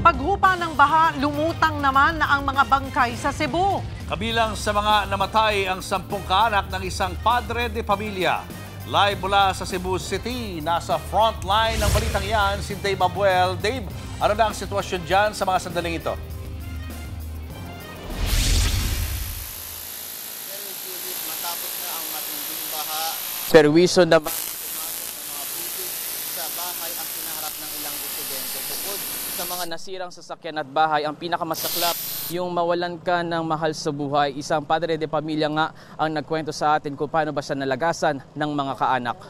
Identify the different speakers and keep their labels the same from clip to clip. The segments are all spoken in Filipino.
Speaker 1: Paghupa ng baha, lumutang naman na ang mga bangkay sa Cebu.
Speaker 2: Kabilang sa mga namatay ang 10 kaanak ng isang padre de pamilya. Live mula sa Cebu City, nasa frontline ng balitang yan si Dave Abuel. Dave, ano na ang sitwasyon dyan sa mga sandaling ito?
Speaker 3: Matapos na ang matinding baha,
Speaker 4: perwisyo naman
Speaker 3: sa bahay ang pinaharap ng ilang residente. Bukod
Speaker 4: sa mga nasirang sasakyan at bahay, ang pinakamasaklap yung mawalan ka ng mahal sa buhay. Isang padre de pamilya nga ang nagkwento sa atin kung paano ba siya nalagasan ng mga kaanak.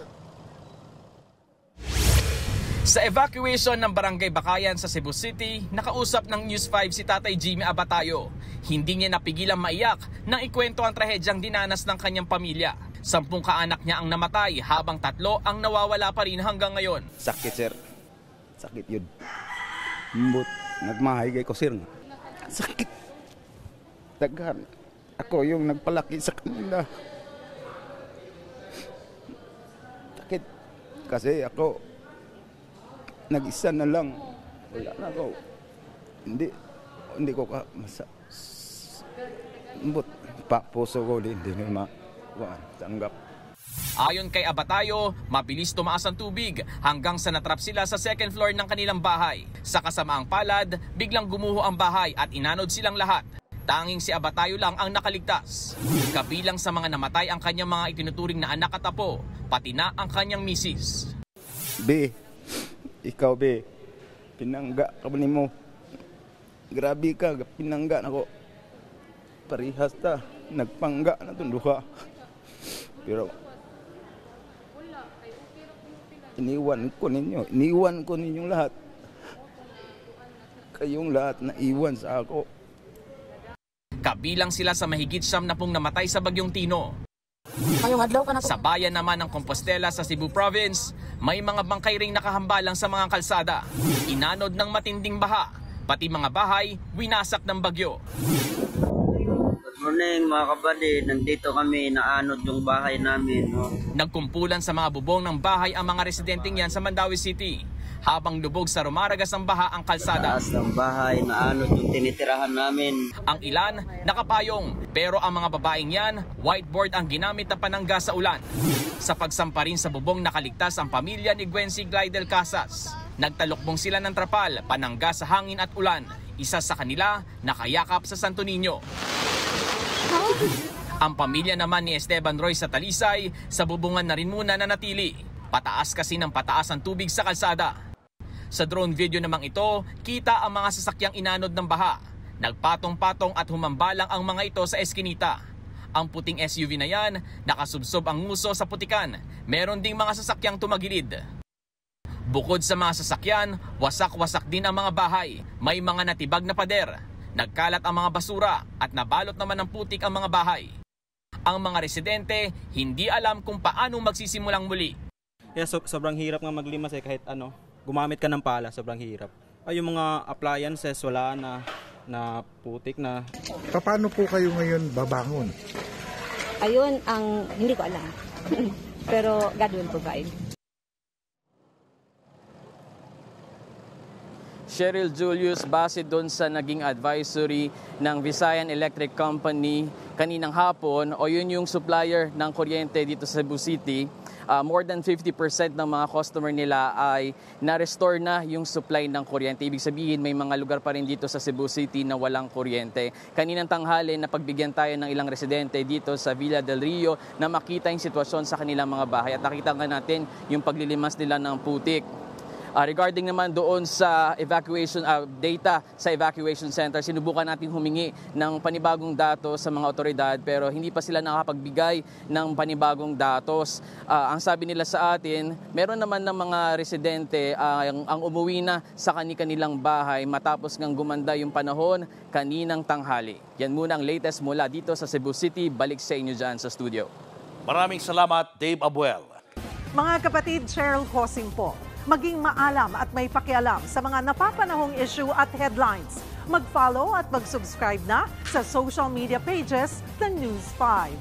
Speaker 4: Sa evacuation ng Barangay Bakayan sa Cebu City, nakausap ng News 5 si Tatay Jimmy Abatayo. Hindi niya napigilang maiyak nang ikwento ang trahedyang dinanas ng kanyang pamilya. 10 kaanak niya ang namatay habang 3 ang nawawala pa rin hanggang ngayon.
Speaker 5: Sakit, sir. Sakit yun. Mbut, nagmahigay ko, sir. Sakit. Daghan. Ako yung nagpalaki sa kanila. Sakit. Kasi ako, nag-isa na lang. Wala na ako. Hindi ko ka mbut, puso ko hindi na tanggap.
Speaker 4: Ayon kay Abatayo, mabilis tumaas ang tubig hanggang sa natrap sila sa second floor ng kanilang bahay. Sa kasamaang palad, biglang gumuho ang bahay at inanod silang lahat. Tanging si Abatayo lang ang nakaligtas. Kabilang sa mga namatay ang kanyang mga itinuturing na anak at apo, pati na ang kanyang misis.
Speaker 5: B, ikaw B, pinangga ka ba mo? Grabe ka, pinangga na ko. Parihas ta, nagpangga na tunduha. Pero iniwan ko ninyong lahat. Kayong lahat na iwan sa ako.
Speaker 4: Kabilang sila sa mahigit 70 namatay sa Bagyong Tino. Sa bayan naman ng Compostela sa Cebu Province, may mga bangkay ring nakahambalang sa mga kalsada. Inanod ng matinding baha, pati mga bahay winasak ng bagyo.
Speaker 6: Good morning mga kapatid, nandito kami, naanod yung bahay namin.
Speaker 4: Nagkumpulan sa mga bubong ng bahay ang mga residenteng yan sa Mandaue City. Habang lubog sa rumaragas ng baha ang kalsada.
Speaker 6: Taas ng bahay, naanod yung tinitirahan namin.
Speaker 4: Ang ilan nakapayong, pero ang mga babaeng yan, whiteboard ang ginamit na panangga sa ulan. Sa pagsampa rin sa bubong nakaligtas ang pamilya ni Gwency Glidel Casas. Nagtalukbong sila ng trapal, panangga sa hangin at ulan. Isa sa kanila nakayakap sa Santo Niño. Ang pamilya naman ni Esteban Roy sa Talisay, sa bubungan na rin muna nanatili. Pataas kasi ng pataas ang tubig sa kalsada. Sa drone video namang ito, kita ang mga sasakyang inanod ng baha. Nagpatong-patong at humambalang ang mga ito sa eskinita. Ang puting SUV na yan, nakasubsob ang nguso sa putikan. Meron ding mga sasakyang tumagilid. Bukod sa mga sasakyan, wasak-wasak din ang mga bahay. May mga natibag na pader. Nagkalat ang mga basura at nabalot naman ng putik ang mga bahay. Ang mga residente hindi alam kung paano magsisimulang muli.
Speaker 7: Sobrang hirap nga maglimas kahit gumamit ka ng pala, sobrang hirap. Yung mga appliances wala na putik na.
Speaker 8: Paano po kayo ngayon babangon?
Speaker 9: Ayun ang hindi ko alam. Pero God will provide.
Speaker 4: Cheryl Julius, base doon sa naging advisory ng Visayan Electric Company kaninang hapon, o yun yung supplier ng kuryente dito sa Cebu City, more than 50% ng mga customer nila ay na-restore na yung supply ng kuryente. Ibig sabihin, may mga lugar pa rin dito sa Cebu City na walang kuryente. Kaninang tanghali, napagbigyan tayo ng ilang residente dito sa Villa del Rio na makita yung sitwasyon sa kanilang mga bahay. At nakita nga natin yung paglilimas nila ng putik. Regarding naman doon sa evacuation data sa evacuation center, sinubukan natin humingi ng panibagong datos sa mga otoridad pero hindi pa sila nakapagbigay ng panibagong datos. Ang sabi nila sa atin, meron naman ng mga residente ang umuwi na sa kanilang bahay matapos ngang gumanda yung panahon kaninang tanghali. Yan muna ang latest mula dito sa Cebu City. Balik sa inyo dyan sa studio.
Speaker 2: Maraming salamat, Dave Abuel.
Speaker 1: Mga kapatid, Cheryl Hosing po. Maging maalam at may pakialam sa mga napapanahong issue at headlines. Mag-follow at mag-subscribe na sa social media pages ng News 5.